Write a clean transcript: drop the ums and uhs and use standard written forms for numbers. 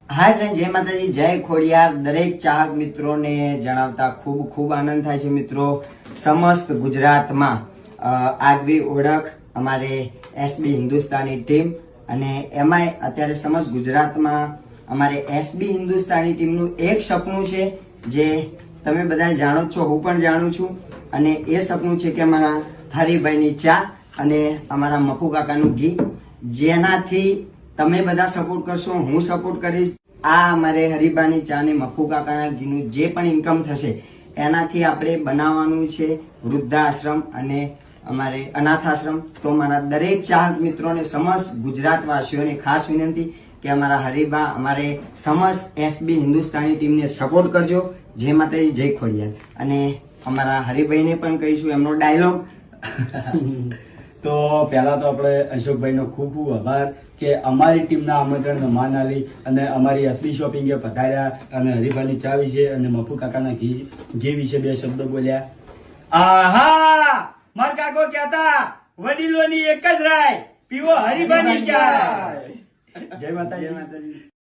હાય friend, જય માતાજી, જય ખોડિયાર. દરેક ચાહક મિત્રોને જણાવતા ખૂબ ખૂબ આનંદ થાય છે મિત્રો. સમસ્ત ગુજરાતમાં આગવી ઓળખ અમારે એસબી હિન્દુસ્તાની ટીમ, અને એમાંય અત્યારે સમસ્ત ગુજરાતમાં અમારે એસબી હિન્દુસ્તાની ટીમનું એક સપનું છે, જે તમે બધા જાણો છો, હું પણ જાણું છું. અને એ સપનું છે કે અમારા હરિભાઈની ચા અને અમારા મફુ કાકાનું ઘી, જેનાથી તમે બધા સપોર્ટ કરશો, હું સપોર્ટ કરીશ. આ અમારે હરિભાઈની ચા અને મફુ કાકાના ઘીનું જે પણ ઇન્કમ થશે એનાથી આપણે બનાવવાનું છે વૃદ્ધાશ્રમ અને અમારે અનાથ આશ્રમ. તો મારા દરેક ચાહક મિત્રોને, સમસ્ત ગુજરાતવાસીઓને ખાસ વિનંતી કે અમારા હરિભા, અમારે સમસ્ત એસબી હિન્દુસ્તાની ટીમને સપોર્ટ કરજો. જય માતાજી, જય ખોડિયાર. અને અમારા હરિભાઈને પણ કહીશું એમનો ડાયલોગ. તો પહેલા તો આપણે અશોકભાઈનો ખૂબ ખૂબ આભાર કે અમારી ટીમના આમંત્રણનો માન આલી અને અમારી એસબી શોપિંગે પધાર્યા અને હરિભાઈની ચા વિશે અને મફુ કાકાના ઘી વિશે બે શબ્દો બોલ્યા. આહા, માર કાકો કહેતા વડીલોની એક જ રાય, પીવો હરિભાઈની ચા. જય માતાજી.